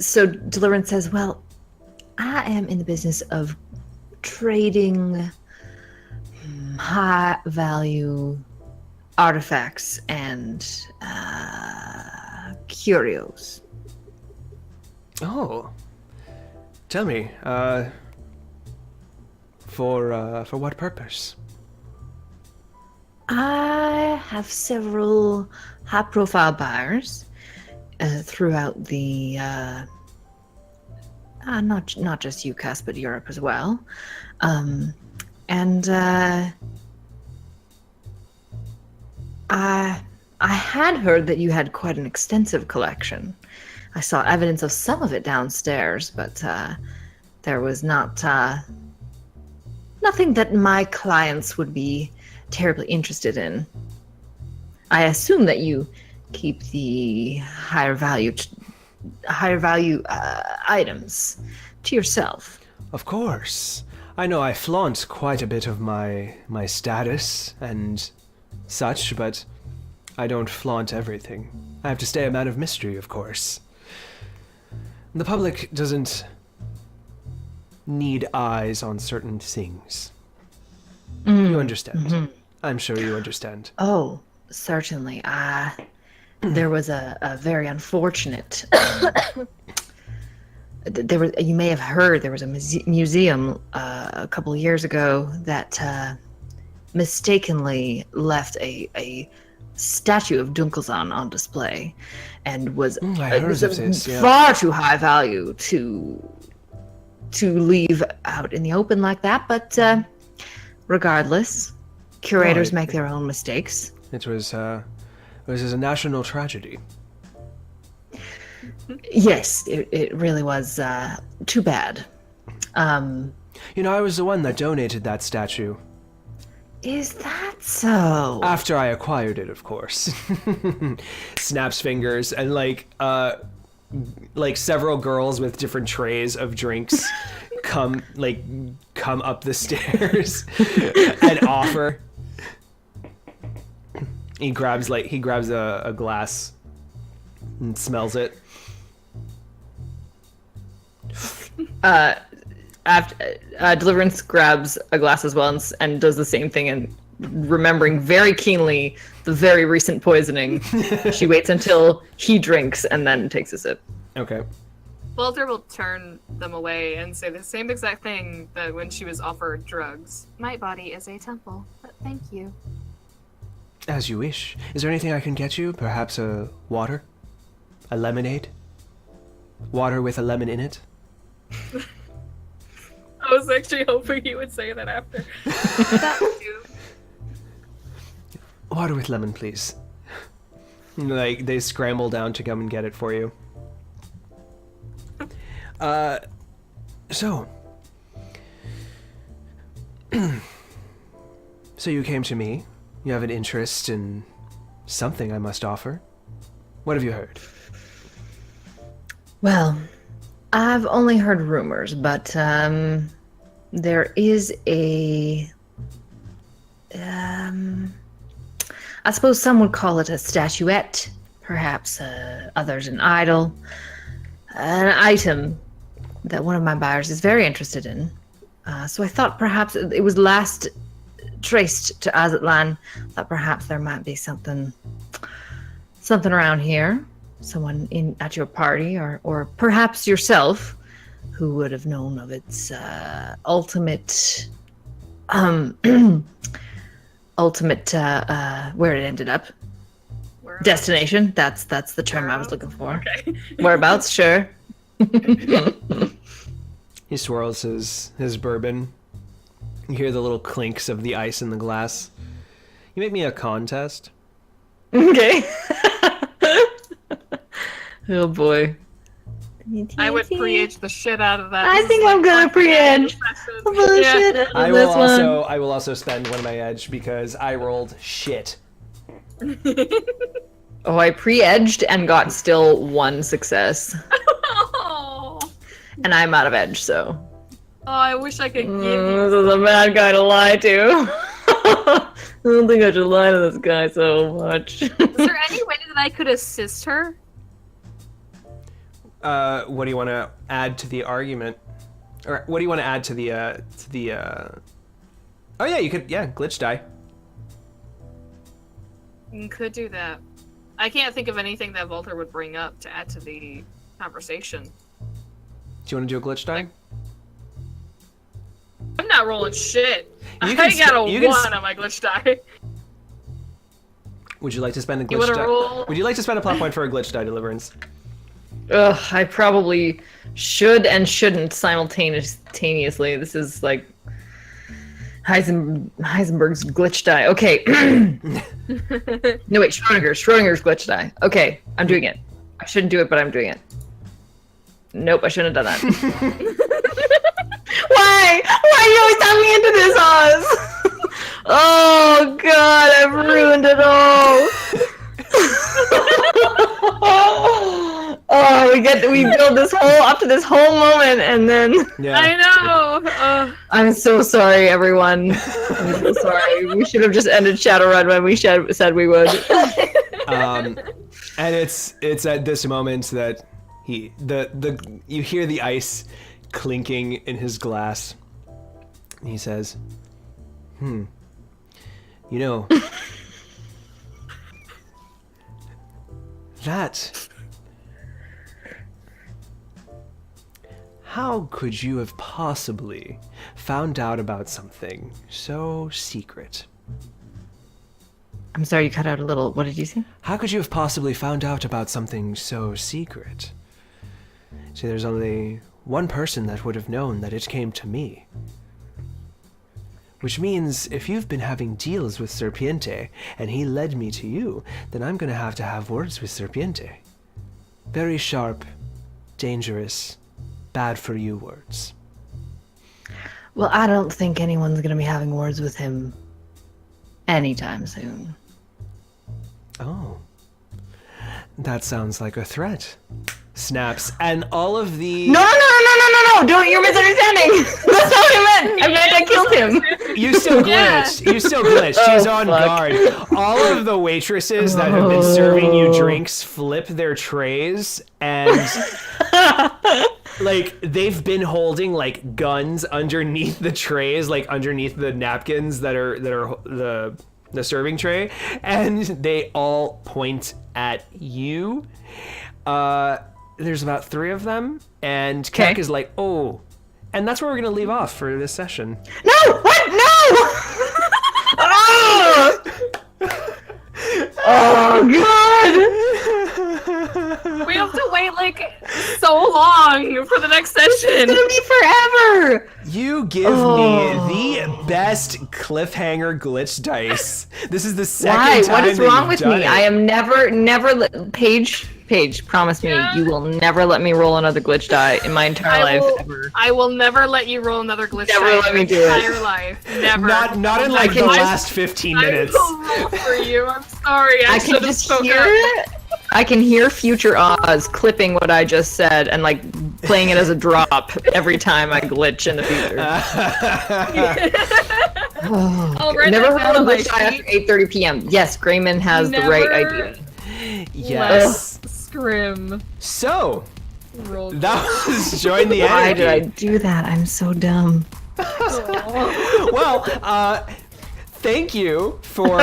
So Deliverance says, well, I am in the business of trading high value artifacts and curios. Oh, tell me, for what purpose? I have several high-profile buyers throughout the not just UCAS, but Europe as well. I had heard that you had quite an extensive collection. I saw evidence of some of it downstairs, but there was nothing that my clients would be terribly interested in. I assume that you keep the higher value items to yourself. Of course. I know I flaunt quite a bit of my status and such, but I don't flaunt everything. I have to stay a man of mystery, of course. The public doesn't need eyes on certain things. You understand. Mm-hmm. I'm sure you understand. Oh, certainly. There was a very unfortunate... you may have heard there was a museum a couple of years ago that mistakenly left a statue of Dunkelzahn on display, and was far too high value to leave out in the open like that. But regardless, curators make their own mistakes. It was a national tragedy. Yes, it really was too bad. I was the one that donated that statue. Is that so? After I acquired it, of course. Snaps fingers, and like several girls with different trays of drinks come up the stairs and offer. He grabs a glass and smells it. After Deliverance grabs a glass as well and does the same thing, and remembering very keenly the very recent poisoning, she waits until he drinks and then takes a sip. Okay. Voltar will turn them away and say the same exact thing that when she was offered drugs. My body is a temple, but thank you. As you wish. Is there anything I can get you? Perhaps a water? A lemonade? Water with a lemon in it? I was actually hoping you would say that after. That would do. Water with lemon, please. Like, they scramble down to come and get it for you. So you came to me. You have an interest in something I must offer. What have you heard? Well, I've only heard rumors, but there is I suppose some would call it a statuette, perhaps others an idol, an item that one of my buyers is very interested in. So I thought perhaps it was last traced to Aztlan, that perhaps there might be something around here. Someone at your party, or perhaps yourself, who would have known of its ultimate where it ended up. Whereabouts? Destination. That's the term I was looking for. Okay. Whereabouts? Sure. He swirls his bourbon. You hear the little clinks of the ice in the glass. You make me a contest. Okay. Oh boy. I would pre-edge the shit out of that. I think I'm gonna pre-edge. Yeah. I will also spend one of my edge because I rolled shit. Oh, I pre-edged and got still one success. Oh. And I'm out of edge, so. Oh, I wish I could give you. This is a bad guy to lie to. I don't think I should lie to this guy so much. Is there any way that I could assist her? What do you want to add to the argument? Or what do you want to add to the Oh yeah, you could, glitch die. You could do that. I can't think of anything that Voltar would bring up to add to the conversation. Do you want to do a glitch die? I'm not rolling shit. I got a 1 on my glitch die. Would you like to spend a glitch die? Would you like to spend a plot point for a glitch die, Deliverance? Ugh, I probably should and shouldn't simultaneously. This is like Heisenberg's glitch die. Okay. No, wait, Schrodinger's glitch die. Okay, I'm doing it. I shouldn't do it, but I'm doing it. Nope, I shouldn't have done that. Why? Why do you always talk me into this, Oz? Oh god, I've ruined it all. Oh, we build this whole up to this whole moment, and then I know. I'm so sorry, everyone. I'm so sorry. We should have just ended Shadowrun when we said we would. And it's at this moment that you hear the ice clinking in his glass, and he says, you know, that. How could you have possibly found out about something so secret? I'm sorry, you cut out a little. What did you say? How could you have possibly found out about something so secret? See, there's only one person that would have known that it came to me. Which means if you've been having deals with Serpiente and he led me to you, then I'm going to have words with Serpiente. Very sharp, dangerous, bad for you words. Well, I don't think anyone's going to be having words with him anytime soon. Oh. That sounds like a threat. Snaps, and all of the... No! Don't, you're misunderstanding! That's not what I meant! I meant I killed him! You still glitched. You still glitched. She's on guard. All of the waitresses that have been serving you drinks flip their trays, and... like, they've been holding, like, guns underneath the trays, like, underneath the napkins that are the serving tray, and they all point at you. There's about 3 of them, and Keck is like, oh. And that's where we're going to leave off for this session. No! What? No! Oh! Oh, God! We have to wait, like, so long for the next session. It's gonna be forever! You give me the best cliffhanger glitch dice. This is the second time What is wrong with me? It. I am never Paige, promise me you will never let me roll another glitch die in my entire life ever. I will never let you roll another glitch die let me in do your it. entire life. Never. Not in like the last 15 minutes. I will roll for you. I'm sorry. I can just hear it. I can hear future Oz clipping what I just said and like playing it as a drop every time I glitch in the future. Never roll a glitch die after 8:30 p.m. Yes, Grayman has the right idea. Yes. Scrim. So, Roll that was Join the Anarchy. Why did I do that? I'm so dumb. Well, thank you for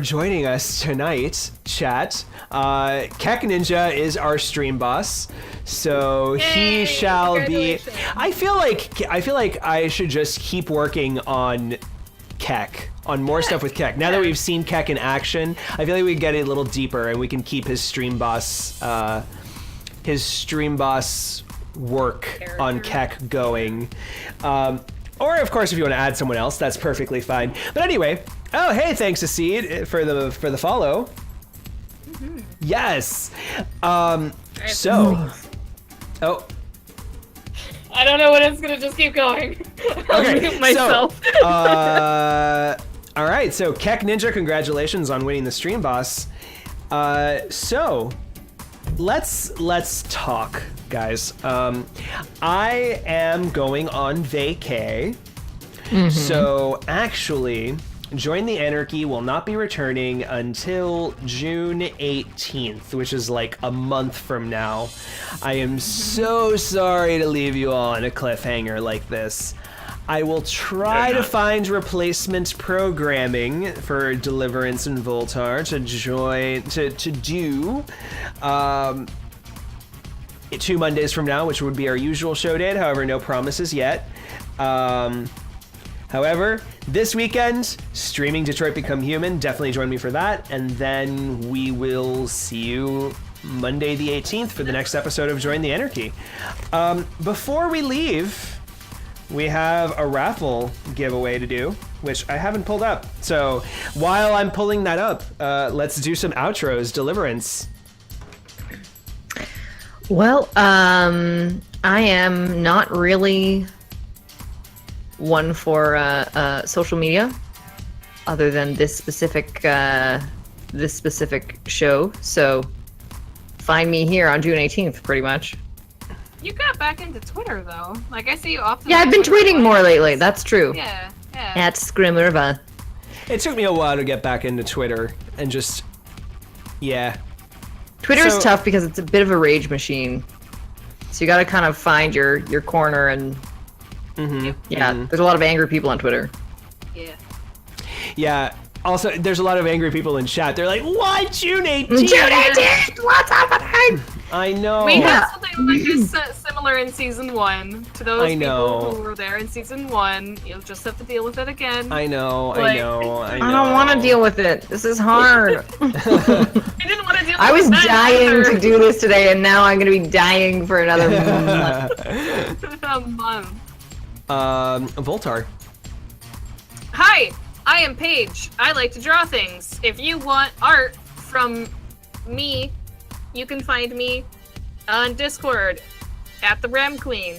joining us tonight, chat. Keck Ninja is our stream boss, so he shall be. I feel like I should just keep working on Keck. On more stuff with Keck. Now that we've seen Keck in action, I feel like we can get a little deeper and we can keep his stream boss work on Keck going. Or of course, if you want to add someone else, that's perfectly fine. But anyway, oh hey, thanks to Seed for the follow. Mm-hmm. Yes. So. Oh. I don't know when it's gonna just keep going. I'll mute myself. So, all right, so Keck Ninja, congratulations on winning the stream boss. So let's talk, guys. I am going on vacay. Mm-hmm. So actually, Join the Anarchy will not be returning until June 18th, which is like a month from now. I am so sorry to leave you all on a cliffhanger like this. I will try to find replacement programming for Deliverance and Voltar to do 2 Mondays from now, which would be our usual show date. However, no promises yet. However, this weekend, streaming Detroit Become Human. Definitely join me for that. And then we will see you Monday the 18th for the next episode of Join the Anarchy. Before we leave, we have a raffle giveaway to do, which I haven't pulled up. So while I'm pulling that up, let's do some outros. Deliverance. Well, I am not really one for social media, other than this specific show. So find me here on June 18th, pretty much. You got back into Twitter though. Like I see you often. Yeah, I've been tweeting more lately. That's true. Yeah. At Scrimmerva. It took me a while to get back into Twitter and just, yeah. Twitter is So- tough because it's a bit of a rage machine. So you got to kind of find your corner and there's a lot of angry people on Twitter. Yeah. Yeah. Also, there's a lot of angry people in chat. They're like, "Why June 18th? June 18th! What's happening? I know. We had something like this similar in season 1 to those I know. people who were there in season 1. You'll just have to deal with it again. I know. Like- I don't want to deal with it. This is hard. I didn't want to deal with I was that dying either. to do this today, and now I'm going to be dying for another month. A month. Voltar. Hi, I am Paige. I like to draw things. If you want art from me, you can find me on Discord at the Ram Queen,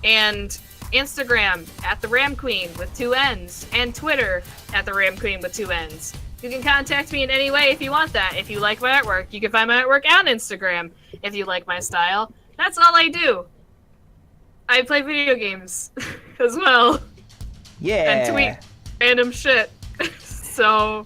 and Instagram at the Ram Queen with 2 N's, and Twitter at the Ram Queen with 2 N's. You can contact me in any way if you want that. If you like my artwork, you can find my artwork on Instagram. If you like my style, that's all I do. I play video games as well. Yeah. And tweet random shit. So,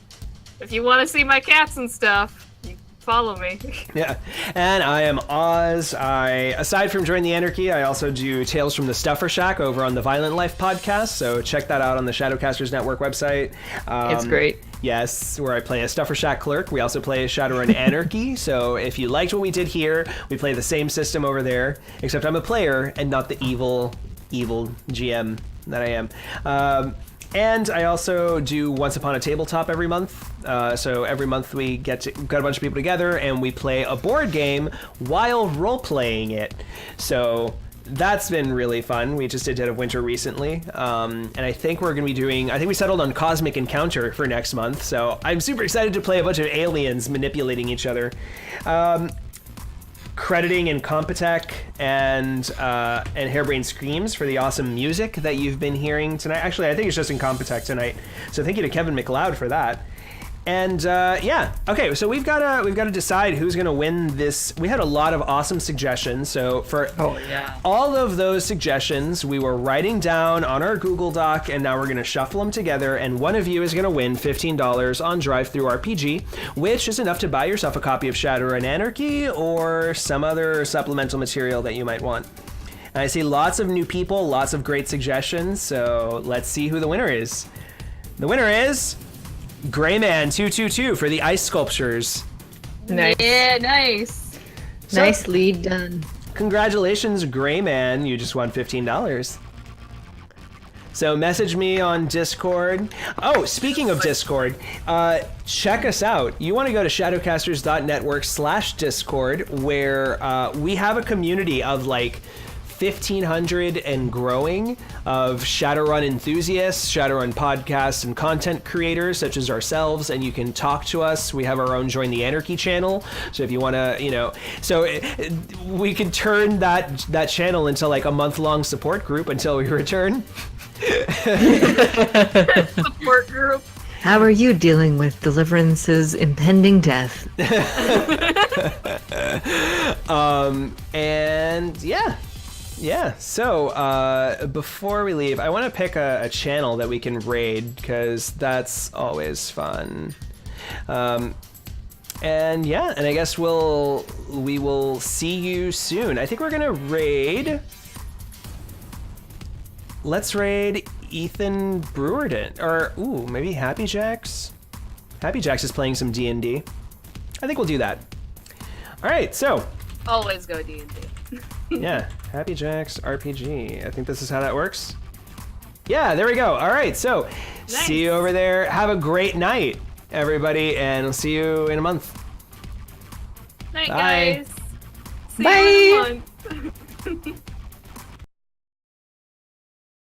if you want to see my cats and stuff, you follow me. Yeah. And I am Oz. Aside from Join the Anarchy, I also do Tales from the Stuffer Shack over on the Violent Life podcast. So check that out on the Shadowcasters Network website. It's great. Yes, where I play a Stuffer Shack clerk. We also play Shadowrun Anarchy. So if you liked what we did here, we play the same system over there, except I'm a player and not the evil GM that I am. And I also do Once Upon a Tabletop every month. So every month we got a bunch of people together and we play a board game while role-playing it. So that's been really fun. We just did Dead of Winter recently. And I think we're going to be doing... I think we settled on Cosmic Encounter for next month. So I'm super excited to play a bunch of aliens manipulating each other. Crediting Incompetech and Hairbrain Screams for the awesome music that you've been hearing tonight. Actually, I think it's just Incompetech tonight. So thank you to Kevin MacLeod for that. And yeah, okay. So we've got to decide who's going to win this. We had a lot of awesome suggestions. So for all of those suggestions, we were writing down on our Google Doc, and now we're going to shuffle them together. And one of you is going to win $15 on DriveThruRPG, which is enough to buy yourself a copy of Shadowrun Anarchy or some other supplemental material that you might want. And I see lots of new people, lots of great suggestions. So let's see who the winner is. The winner is Greyman222 for the ice sculptures. Nice. Yeah, nice. So- Nicely done. Congratulations, Greyman. You just won $15. So message me on Discord. Oh, speaking of Discord, check us out. You want to go to shadowcasters.network/Discord, where we have a community of like 1,500 and growing of Shadowrun enthusiasts, Shadowrun podcasts, and content creators such as ourselves, and you can talk to us. We have our own Join the Anarchy channel, so if you want to, we can turn that channel into like a month-long support group until we return. Support group. How are you dealing with Deliverance's impending death? And yeah. So before we leave, I want to pick a channel that we can raid because that's always fun. And I guess we will see you soon. I think we're gonna raid. Let's raid Ethan Brewerton, or maybe Happy Jacks. Happy Jacks is playing some D&D. I think we'll do that. All right, so. Always go D&D. Yeah, Happy Jacks RPG. I think this is how that works. Yeah, there we go. All right, so Nice. See you over there. Have a great night, everybody, and I'll see you in a month. Nice. Night, Bye. guys. See you in a month.